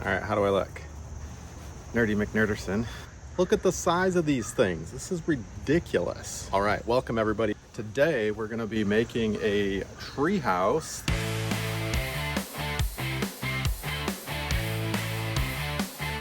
All right, how do I look? Nerdy McNerderson. Look at the size of these things. This is ridiculous. All right, welcome everybody. Today we're gonna be making a tree house.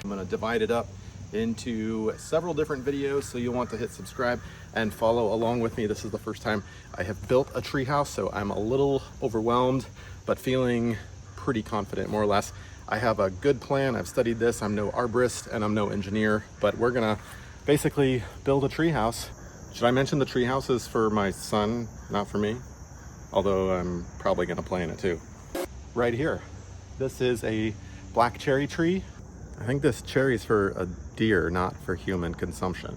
I'm gonna divide it up into several different videos, so you'll want to hit subscribe and follow along with me. This is the first time I have built a tree house, so I'm a little overwhelmed, but feeling pretty confident, more or less. I have a good plan. I've studied this. I'm no arborist and I'm no engineer, but we're gonna basically build a tree house. Should I mention the tree house is for my son, not for me? Although I'm probably gonna play in it too. Right here, this is a black cherry tree. I think this cherry is for a deer, not for human consumption.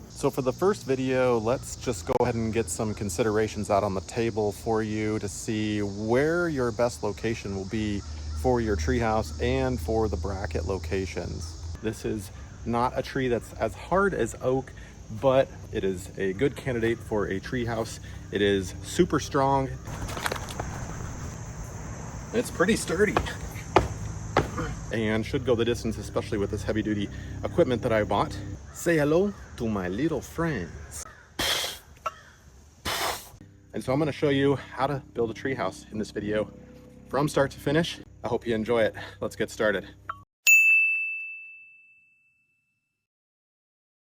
So for the first video, let's just go ahead and get some considerations out on the table for you to see where your best location will be for your treehouse and for the bracket locations. This is not a tree that's as hard as oak, but it is a good candidate for a treehouse. It is super strong. It's pretty sturdy and should go the distance, especially with this heavy duty equipment that I bought. Say hello to my little friends. And so I'm gonna show you how to build a treehouse in this video from start to finish. I hope you enjoy it. Let's get started.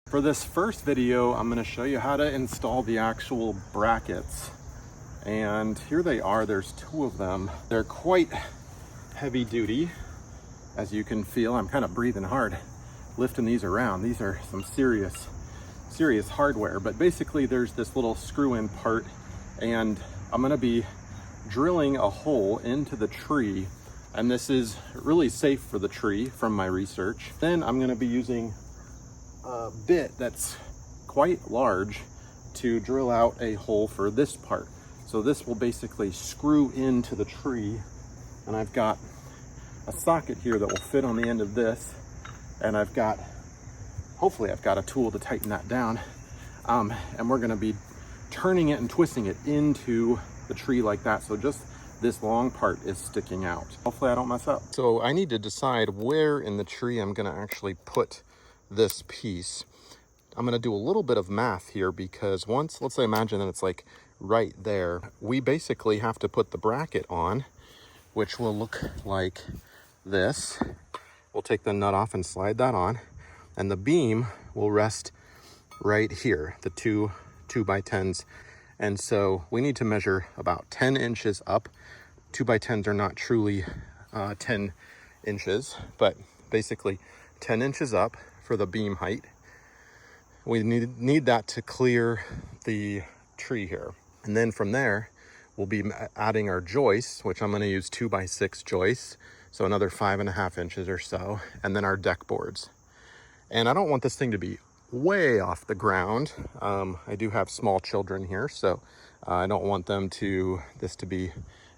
For this first video, I'm gonna show you how to install the actual brackets. And here they are, there's two of them. They're quite heavy duty. As you can feel, I'm kind of breathing hard, lifting these around. These are some serious hardware, but basically there's this little screw-in part, and I'm gonna be drilling a hole into the tree, and this is really safe for the tree from my research. Then I'm gonna be using a bit that's quite large to drill out a hole for this part. So this will basically screw into the tree, and I've got a socket here that will fit on the end of this, and hopefully I've got a tool to tighten that down, and we're gonna be turning it and twisting it into the tree like that, so just this long part is sticking out. Hopefully I don't mess up. So I need to decide where in the tree I'm gonna actually put this piece. I'm gonna do a little bit of math here, because let's say imagine that it's like right there. We basically have to put the bracket on, which will look like this. We'll take the nut off and slide that on, and the beam will rest right here, the two 2x10s. And so we need to measure about 10 inches up. 2x10s are not truly 10 inches, but basically 10 inches up for the beam height. We need that to clear the tree here. And then from there, we'll be adding our joists, which I'm gonna use 2x6 joists. So another 5.5 inches or so, and then our deck boards. And I don't want this thing to be way off the ground. I do have small children here, so I don't want this to be,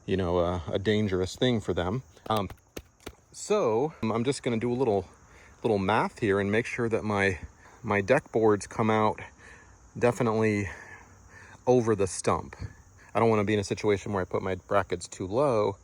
a dangerous thing for them. So I'm just gonna do a little math here and make sure that my deck boards come out definitely over the stump. I don't want to be in a situation where I put my brackets too low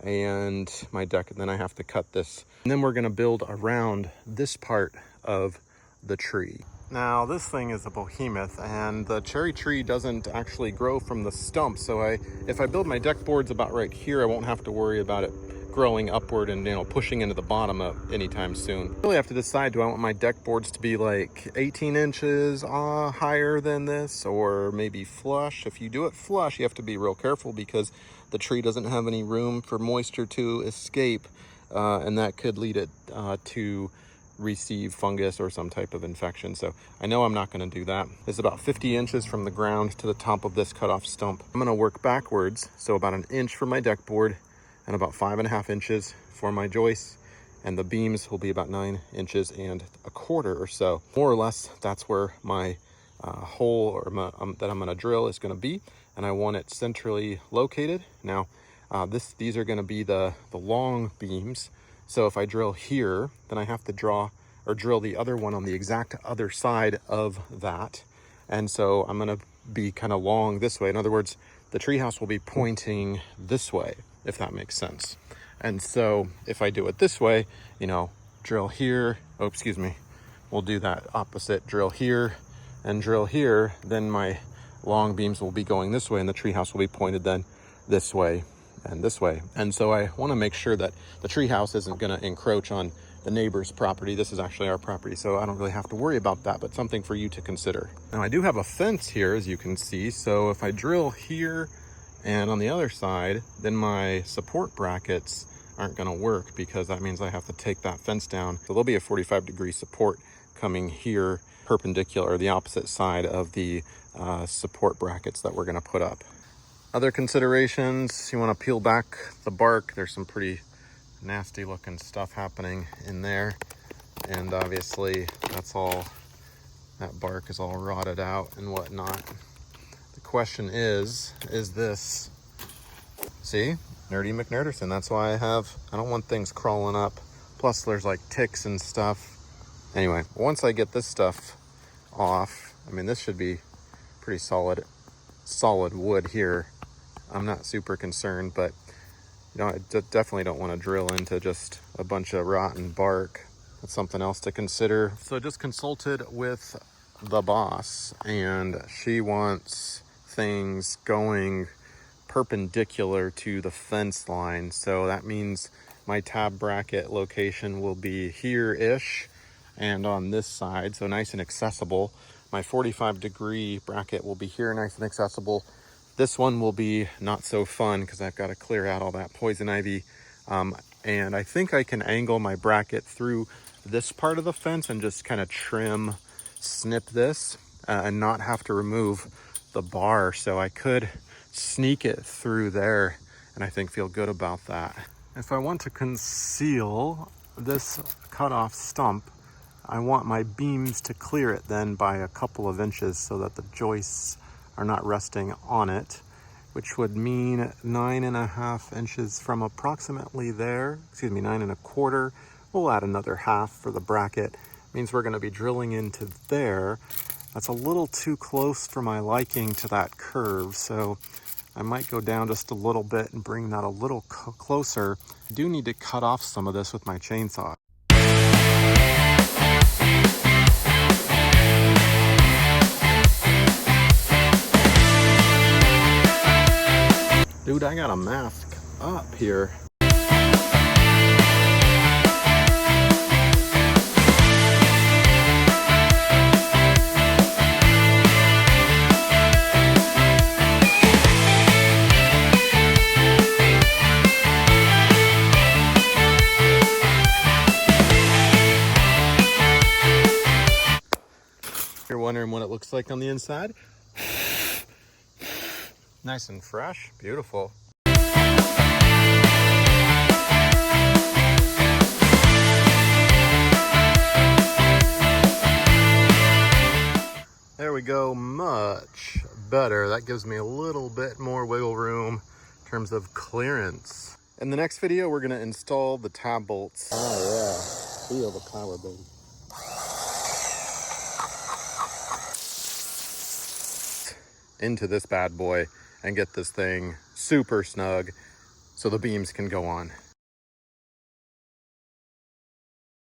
and my deck, and then I have to cut this. And then we're gonna build around this part of the tree. Now this thing is a behemoth, and the cherry tree doesn't actually grow from the stump. So if I build my deck boards about right here, I won't have to worry about it growing upward and pushing into the bottom anytime soon. I really have to decide, do I want my deck boards to be like 18 inches higher than this, or maybe flush? If you do it flush, you have to be real careful, because the tree doesn't have any room for moisture to escape, and that could lead it to receive fungus or some type of infection. So I know I'm not going to do that. It's about 50 inches from the ground to the top of this cutoff stump. I'm going to work backwards, so about an inch for my deck board and about 5.5 inches for my joists, and the beams will be about 9 inches and a quarter or so. More or less, that's where my hole that I'm going to drill is going to be, and I want it centrally located. Now these are going to be the long beams. So if I drill here, then I have to drill the other one on the exact other side of that. And so I'm gonna be kind of long this way. In other words, the treehouse will be pointing this way, if that makes sense. And so if I do it this way, you know, drill here, oh, excuse me, we'll do that opposite, drill here and drill here, then my long beams will be going this way and the treehouse will be pointed then this way and this way. And so I want to make sure that the treehouse isn't going to encroach on the neighbor's property. This is actually our property, so I don't really have to worry about that, but something for you to consider. Now I do have a fence here, as you can see, so if I drill here and on the other side, then my support brackets aren't going to work, because that means I have to take that fence down. So there'll be a 45-degree support coming here perpendicular, the opposite side of the support brackets that we're going to put up. Other considerations, you want to peel back the bark. There's some pretty nasty looking stuff happening in there, and obviously that's all, that bark is all rotted out and whatnot. The question is this, see, Nerdy McNerderson. That's why I don't want things crawling up, plus there's like ticks and stuff. Anyway, once I get this stuff off, I mean, this should be pretty solid wood here. I'm not super concerned, but you know, I definitely don't want to drill into just a bunch of rotten bark. That's something else to consider. So I just consulted with the boss, and she wants things going perpendicular to the fence line. So that means my tab bracket location will be here-ish and on this side, so nice and accessible. My 45-degree bracket will be here, nice and accessible. This one will be not so fun because I've got to clear out all that poison ivy. And I think I can angle my bracket through this part of the fence and just kind of snip this and not have to remove the bar. So I could sneak it through there, and I think feel good about that. If I want to conceal this cutoff stump, I want my beams to clear it then by a couple of inches so that the joists are not resting on it, which would mean 9.5 inches from approximately there, 9.25. We'll add another half for the bracket. Means we're going to be drilling into there. That's a little too close for my liking to that curve, so I might go down just a little bit and bring that a little closer. I do need to cut off some of this with my chainsaw. Dude, I got a mask up here. You're wondering what it looks like on the inside? Nice and fresh, beautiful. There we go, much better. That gives me a little bit more wiggle room in terms of clearance. In the next video, we're gonna install the tab bolts. Oh yeah, feel the power, baby. Into this bad boy and get this thing super snug so the beams can go on.